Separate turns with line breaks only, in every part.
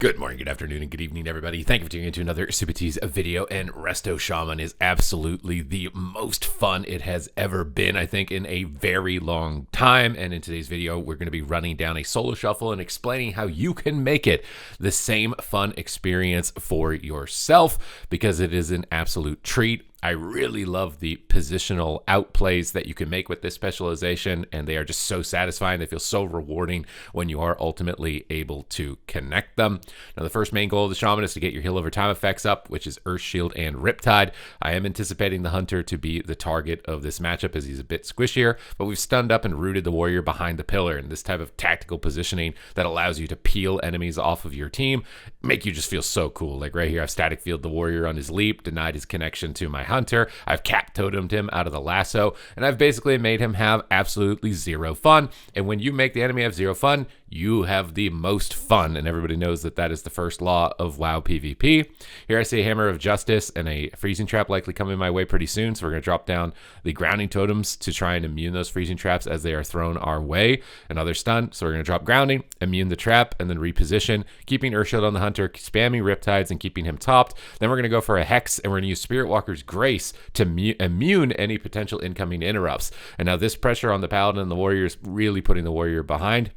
Good morning, good afternoon, and good evening, everybody. Thank you for tuning into another Supatease video, and Resto Shaman is absolutely the most fun it has ever been, I think, in a very long time. And in today's video, we're going to be running down a solo shuffle and explaining how you can make it the same fun experience for yourself, because it is an absolute treat. I really love the positional outplays that you can make with this specialization, and they are just so satisfying. They feel so rewarding when you are ultimately able to connect them. Now, the first main goal of the Shaman is to get your heal over time effects up, which is Earth Shield and Riptide. I am anticipating the Hunter to be the target of this matchup as he's a bit squishier, but we've stunned up and rooted the Warrior behind the pillar, and this type of tactical positioning that allows you to peel enemies off of your team make you just feel so cool. Like right here, I've static field the Warrior on his leap, denied his connection to my Hunter. I've cap totemed him out of the lasso, and I've basically made him have absolutely zero fun. And when you make the enemy have zero fun, you have the most fun, and everybody knows that that is the first law of WoW PvP. Here I see a Hammer of Justice and a freezing trap likely coming my way pretty soon, so we're going to drop down the grounding totems to try and immune those freezing traps as they are thrown our way. Another stun, so we're going to drop grounding, immune the trap, and then reposition, keeping Earthshield on the Hunter, spamming Riptides, and keeping him topped. Then we're going to go for a Hex, and we're going to use Spirit Walker's Grace to immune any potential incoming interrupts. And now this pressure on the Paladin and the Warrior is really putting the Warrior behind.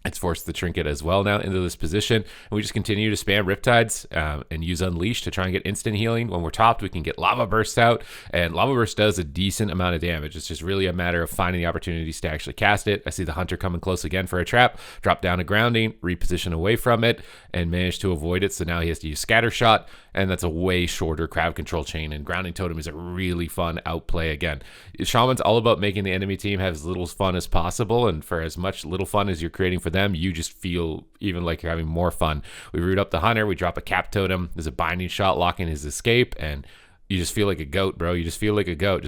It's forced the Trinket as well now into this position. And we just continue to spam Riptides and use Unleash to try and get instant healing. When we're topped, we can get Lava Burst out. And Lava Burst does a decent amount of damage. It's just really a matter of finding the opportunities to actually cast it. I see the Hunter coming close again for a trap. Drop down a grounding, reposition away from it, and manage to avoid it. So now he has to use Scatter Shot. And that's a way shorter crowd control chain. And Grounding Totem is a really fun outplay again. Shaman's all about making the enemy team have as little fun as possible. And for as much little fun as you're creating for them, you just feel even like you're having more fun. We root up the Hunter, we drop a cap totem, there's a binding shot locking his escape, and you just feel like a goat, bro. You just feel like a goat.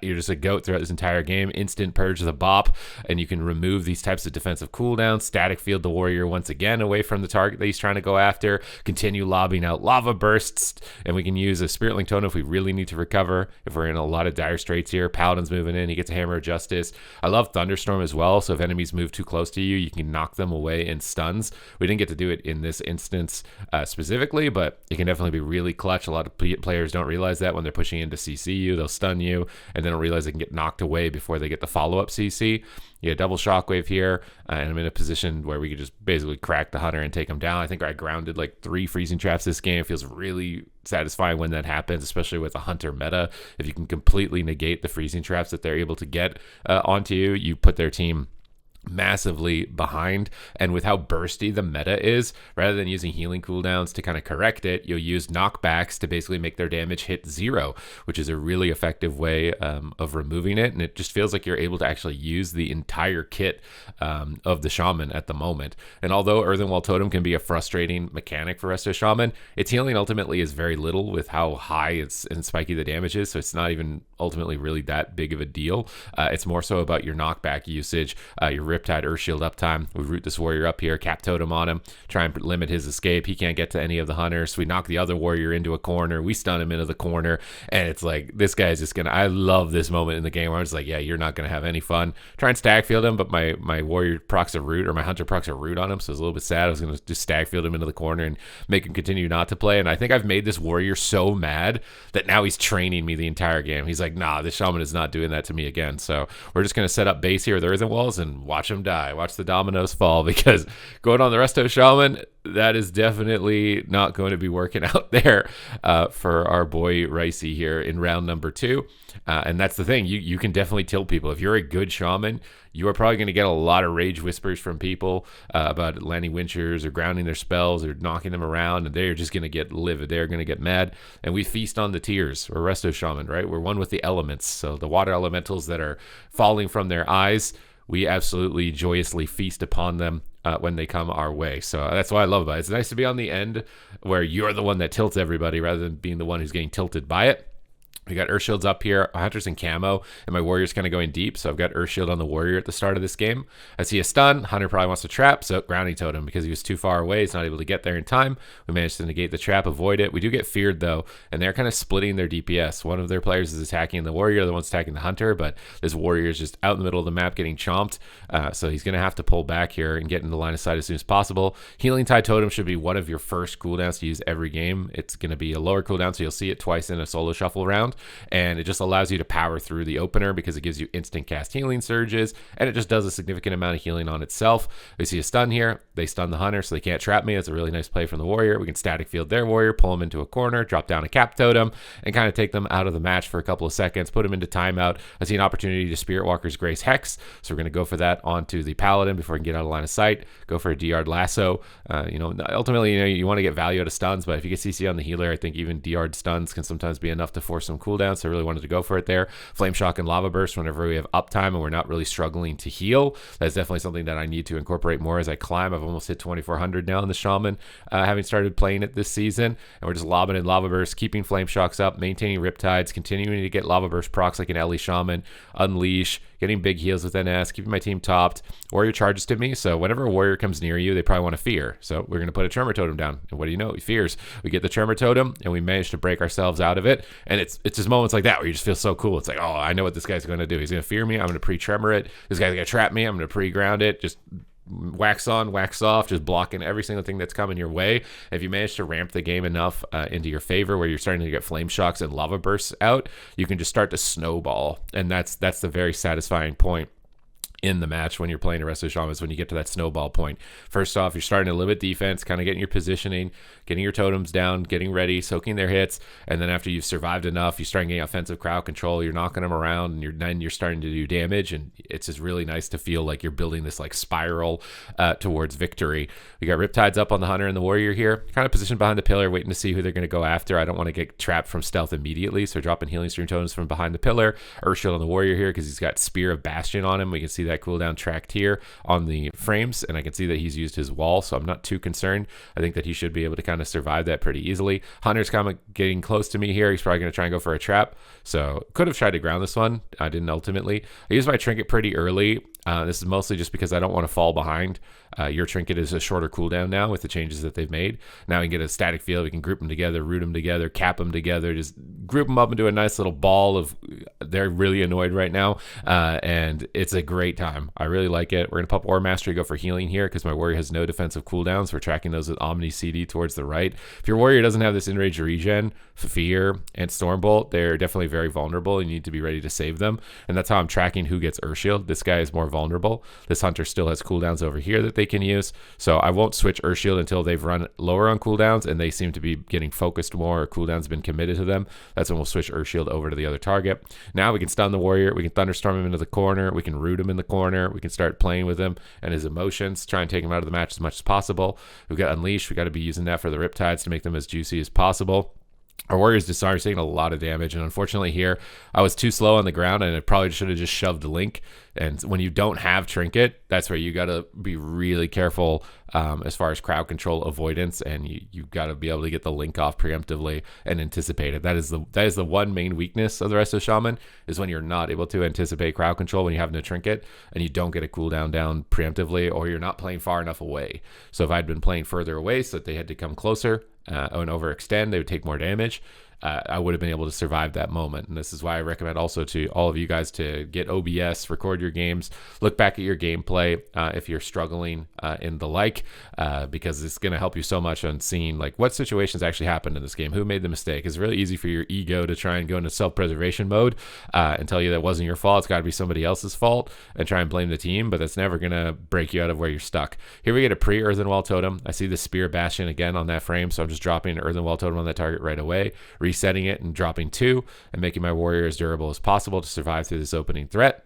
You're just a goat throughout this entire game. Instant purge the bop, and you can remove these types of defensive cooldowns. Static field the Warrior once again away from the target that he's trying to go after. Continue lobbing out lava bursts, and we can use a Spirit Link Totem if we really need to recover, if we're in a lot of dire straits here. Paladin's moving in. He gets a Hammer of Justice. I love Thunderstorm as well, so if enemies move too close to you, you can knock them away in stuns. We didn't get to do it in this instance specifically, but it can definitely be really clutch. A lot of players don't realize that when they're pushing in to CC you, they'll stun you, and then don't realize they can get knocked away before they get the follow-up CC. Yeah, double shockwave here, and I'm in a position where we could just basically crack the Hunter and take him down. I think I grounded like 3 freezing traps this game. It feels really satisfying when that happens, especially with a Hunter meta. If you can completely negate the freezing traps that they're able to get onto you, you put their team massively behind. And with how bursty the meta is, rather than using healing cooldowns to kind of correct it, you'll use knockbacks to basically make their damage hit 0, which is a really effective way of removing it. And it just feels like you're able to actually use the entire kit of the Shaman at the moment. And although Earthen Wall Totem can be a frustrating mechanic for Resto Shaman, its healing ultimately is very little with how high and spiky the damage is, so it's not even ultimately really that big of a deal. It's more so about your knockback usage, your Riptide Earthshield uptime. We root this Warrior up here, cap totem on him, try and limit his escape. He can't get to any of the Hunters. We knock the other Warrior into a corner. We stun him into the corner, and it's like, this guy's just gonna, I love this moment in the game where I'm just like, yeah, you're not gonna have any fun. Try and stag field him, but my Warrior procs a root, or my Hunter procs a root on him, so it's a little bit sad. I was gonna just stag field him into the corner and make him continue not to play, and I think I've made this Warrior so mad that now he's training me the entire game. He's like, nah, this Shaman is not doing that to me again. So we're just gonna set up base here with Earthen Walls and watch him die. Watch the dominoes fall, because going on the Resto Shaman, that is definitely not going to be working out there for our boy Ricey here in round number 2. And that's the thing. You can definitely tilt people. If you're a good Shaman, you are probably going to get a lot of rage whispers from people about landing Winchers or grounding their spells or knocking them around, and they're just going to get livid. They're going to get mad. And we feast on the tears. We're Resto Shaman, right? We're one with the elements. So the water elementals that are falling from their eyes, we absolutely joyously feast upon them when they come our way. So that's what I love about it. It's nice to be on the end where you're the one that tilts everybody rather than being the one who's getting tilted by it. We got Earth Shields up here. Hunter's in camo, and my Warrior's kind of going deep, so I've got Earth Shield on the Warrior at the start of this game. I see a stun. Hunter probably wants to trap, so Grounding Totem, because he was too far away. He's not able to get there in time. We managed to negate the trap, avoid it. We do get feared, though, and they're kind of splitting their DPS. One of their players is attacking the Warrior, the other one's attacking the Hunter, but this Warrior is just out in the middle of the map getting chomped, so he's going to have to pull back here and get in the line of sight as soon as possible. Healing Tide Totem should be one of your first cooldowns to use every game. It's going to be a lower cooldown, so you'll see it twice in a solo shuffle round, and it just allows you to power through the opener because it gives you instant cast healing surges, and it just does a significant amount of healing on itself. We see a stun here. They stun the Hunter, so they can't trap me. It's a really nice play from the Warrior. We can static field their Warrior, pull them into a corner, drop down a cap totem, and kind of take them out of the match for a couple of seconds, put them into timeout. I see an opportunity to Spirit Walker's Grace Hex, so we're going to go for that onto the Paladin before we can get out of line of sight. Go for a DR'd Lasso. Ultimately, you want to get value out of stuns, but if you get CC on the healer, I think even DR'd stuns can sometimes be enough to force some cooldowns, so I really wanted to go for it there. Flame Shock and Lava Burst whenever we have uptime and we're not really struggling to heal. That's definitely something that I need to incorporate more as I climb. I've almost hit 2400 now in the Shaman, having started playing it this season, and we're just lobbing in Lava Burst, keeping Flame Shocks up, maintaining Riptides, continuing to get Lava Burst procs like an Ellie Shaman, Unleash, getting big heals with NS, keeping my team topped. Warrior charges to me, so whenever a Warrior comes near you, they probably want to fear. So we're going to put a Tremor Totem down, and what do you know? He fears. We get the Tremor Totem, and we manage to break ourselves out of it, and it's just moments like that where you just feel so cool. It's like, oh, I know what this guy's going to do. He's going to fear me. I'm going to pre-Tremor it. This guy's going to trap me. I'm going to pre-ground it. Just wax on, wax off, just blocking every single thing that's coming your way. If you manage to ramp the game enough into your favor where you're starting to get Flame Shocks and Lava Bursts out, you can just start to snowball, and that's the very satisfying point in the match when you're playing a resto shaman, is when you get to that snowball point. First off, you're starting to limit defense, kind of getting your positioning, getting your totems down, getting ready, soaking their hits, and then after you've survived enough, you start getting offensive crowd control, you're knocking them around, and then you're starting to do damage, and it's just really nice to feel like you're building this like spiral towards victory. We got Riptides up on the Hunter and the Warrior here, kind of positioned behind the pillar, waiting to see who they're going to go after. I don't want to get trapped from stealth immediately, so dropping Healing Stream totems from behind the pillar. Earthshield on the Warrior here because he's got Spear of Bastion on him. We can see that cooldown tracked here on the frames, and I can see that he's used his wall, so I'm not too concerned. I think that he should be able to kind of survive that pretty easily. Hunter's kind of getting close to me here. He's probably going to try and go for a trap, so could have tried to ground this one. I didn't ultimately. I used my trinket pretty early. This is mostly just because I don't want to fall behind. Your trinket is a shorter cooldown now with the changes that they've made. Now we can get a static field. We can group them together, root them together, cap them together, just group them up into a nice little ball of, they're really annoyed right now, and it's a great time. I really like it. We're going to pop Aura Mastery, go for healing here because my Warrior has no defensive cooldowns. We're tracking those with Omni CD towards the right. If your Warrior doesn't have this Enrage regen, Fear, and Stormbolt, they're definitely very vulnerable. You need to be ready to save them, and that's how I'm tracking who gets Earthshield. This guy is more vulnerable. This Hunter still has cooldowns over here that they can use, so I won't switch Earthshield until they've run lower on cooldowns and they seem to be getting focused more, or cooldown's been committed to them. That's when we'll switch Earthshield over to the other target. Now we can stun the Warrior, we can Thunderstorm him into the corner, we can root him in the corner, we can start playing with him and his emotions, try and take him out of the match as much as possible. We've got Unleash, we got to be using that for the Riptides to make them as juicy as possible. Our Warrior's Disarm is taking a lot of damage, and unfortunately here, I was too slow on the ground, and I probably should have just shoved Link. And when you don't have Trinket, that's where you got to be really careful as far as crowd control avoidance, and you got to be able to get the Link off preemptively and anticipate it. That is the one main weakness of the Resto Shaman, is when you're not able to anticipate crowd control when you have no Trinket, and you don't get a cooldown down preemptively, or you're not playing far enough away. So if I'd been playing further away so that they had to come closer, and overextend, they would take more damage, I would have been able to survive that moment. And this is why I recommend also to all of you guys to get OBS, record your games, look back at your gameplay if you're struggling in the like, because it's going to help you so much on seeing like what situations actually happened in this game, who made the mistake. It's really easy for your ego to try and go into self-preservation mode and tell you that wasn't your fault, it's got to be somebody else's fault, and try and blame the team, but that's never going to break you out of where you're stuck. Here we get a pre-Earthen Wall Totem. I see the Spear Bastion again on that frame, so I'm just dropping an Earthen Wall Totem on that target right away, resetting it and dropping 2 and making my Warrior as durable as possible to survive through this opening threat.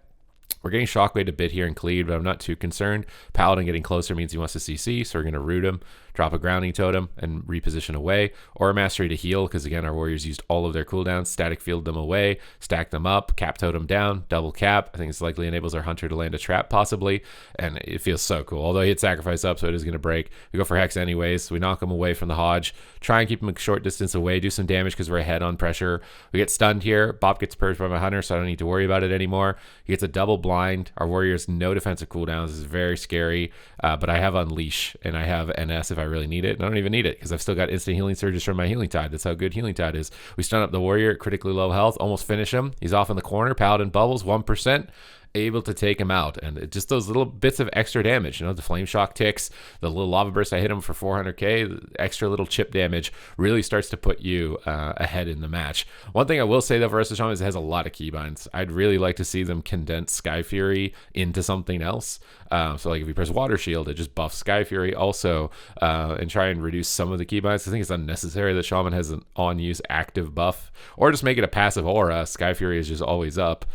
We're getting Shockwave a bit here in Cleed, but I'm not too concerned. Paladin getting closer means he wants to CC, so we're going to root him, drop a grounding totem and reposition away, or a mastery to heal, because again, our warriors used all of their cooldowns, static field them away, stack them up, cap totem down, double cap. I think this likely enables our hunter to land a trap possibly, and it feels so cool. Although he had sacrifice up, so it is going to break. We go for hex anyways. We knock him away from the Hodge, try and keep him a short distance away, do some damage because we're ahead on pressure. We get stunned here. Bop gets purged by my hunter, so I don't need to worry about it anymore. He gets a double blind. Our warriors no defensive cooldowns. This is very scary, but I have Unleash and I have NS if I really need it. And I don't even need it because I've still got instant healing surges from my Healing Tide. That's how good Healing Tide is. We stun up the warrior at critically low health, almost finish him. He's off in the corner. Paladin bubbles 1%. Able to take him out, and just those little bits of extra damage, the flame shock ticks, the little lava burst I hit him for 400k, the extra little chip damage really starts to put you ahead in the match. One thing I will say though for Resto Shaman is it has a lot of keybinds. I'd really like to see them condense Sky Fury into something else. So like if you press Water Shield, it just buffs Sky Fury also, and try and reduce some of the keybinds. I think it's unnecessary that Shaman has an on-use active buff, or just make it a passive aura. Sky Fury is just always up.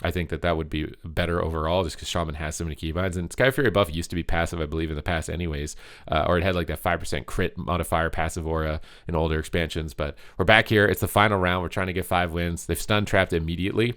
I think that would be better overall, just because Shaman has so many keybinds. And Sky Fury buff used to be passive, I believe, in the past anyways, or it had like that 5% crit modifier passive aura in older expansions. But we're back here. It's the final round. We're trying to get 5 wins. They've stun trapped immediately,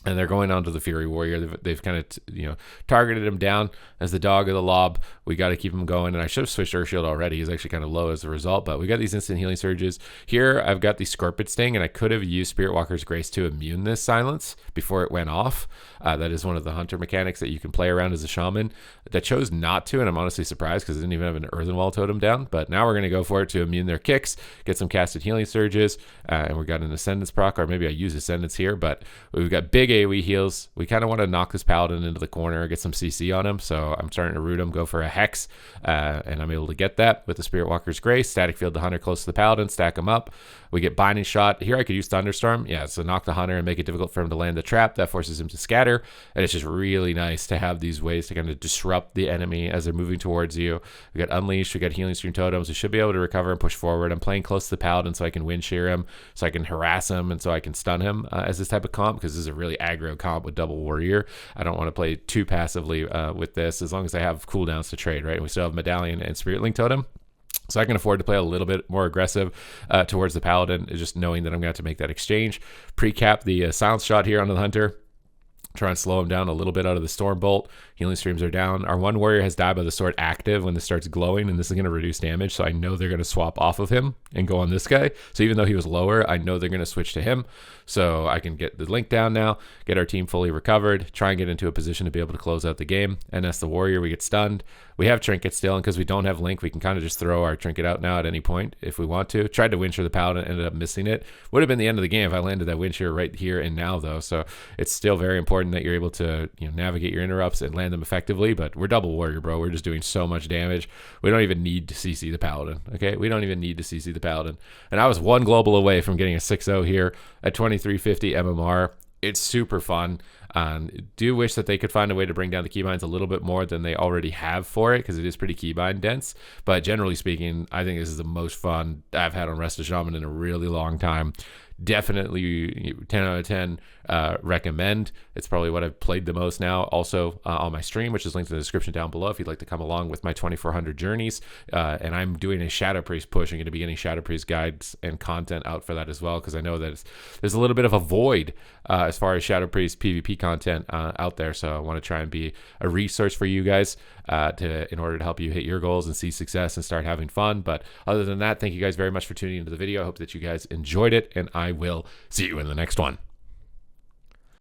and they're going on to the Fury Warrior. They've kind of targeted him down as the dog of the lob. We got to keep him going, and I should have switched Earth Shield already. He's actually kind of low as a result, but we got these instant healing surges. Here, I've got the Scorpion Sting, and I could have used Spirit Walker's Grace to immune this silence before it went off. That is one of the hunter mechanics that you can play around as a shaman. That chose not to, and I'm honestly surprised because it didn't even have an Earthen Wall totem down, but now we're going to go for it to immune their kicks, get some casted healing surges, and we got an Ascendance proc, or maybe I use Ascendance here, but we've got big AoE heals. We kind of want to knock this Paladin into the corner, get some CC on him, so I'm starting to root him, go for a Hex, and I'm able to get that with the Spirit Walker's Grace. Static field the hunter close to the Paladin, stack him up. We get Binding Shot. Here I could use Thunderstorm. Yeah, so knock the hunter and make it difficult for him to land the trap. That forces him to scatter, and it's just really nice to have these ways to kind of disrupt the enemy as they're moving towards you. We got Unleash, we got Healing Stream Totems. We should be able to recover and push forward. I'm playing close to the Paladin so I can wind shear him, so I can harass him, and so I can stun him as this type of comp, because this is a really aggro comp with double warrior. I don't want to play too passively with this, as long as I have cooldowns to trade, right? We still have Medallion and Spirit Link Totem, so I can afford to play a little bit more aggressive towards the Paladin, just knowing that I'm going to have to make that exchange. Pre-cap the Silence Shot here onto the Hunter. Try and slow him down a little bit out of the Storm Bolt. Healing streams are down. Our one warrior has died by the sword active when this starts glowing, and this is going to reduce damage, so I know they're going to swap off of him and go on this guy. So even though he was lower, I know they're going to switch to him, so I can get the link down now, get our team fully recovered, try and get into a position to be able to close out the game. And as the warrior, we get stunned. We have Trinket still, and because we don't have link, we can kind of just throw our Trinket out now at any point if we want to. Tried to wind shear the Paladin, ended up missing it. Would have been the end of the game if I landed that wind shear right here and now, though. So it's still very important that you're able to navigate your interrupts and land them effectively. But we're double warrior, bro. We're just doing so much damage. We don't even need to CC the Paladin. Okay, we don't even need to CC the Paladin. And I was one global away from getting a 6-0 here at 2350 MMR. It's super fun. Do wish that they could find a way to bring down the keybinds a little bit more than they already have for it, because it is pretty keybind dense. But generally speaking, I think this is the most fun I've had on Resto Shaman in a really long time. Definitely 10 out of 10 recommend. It's probably what I've played the most now, also on my stream, which is linked in the description down below if you'd like to come along with my 2400 journeys. And I'm doing a Shadow Priest push. I'm going to be getting Shadow Priest guides and content out for that as well, because I know that there's a little bit of a void as far as Shadow Priest PvP content out there. So I want to try and be a resource for you guys in order to help you hit your goals and see success and start having fun. But other than that, thank you guys very much for tuning into the video. I hope that you guys enjoyed it, and I will see you in the next one.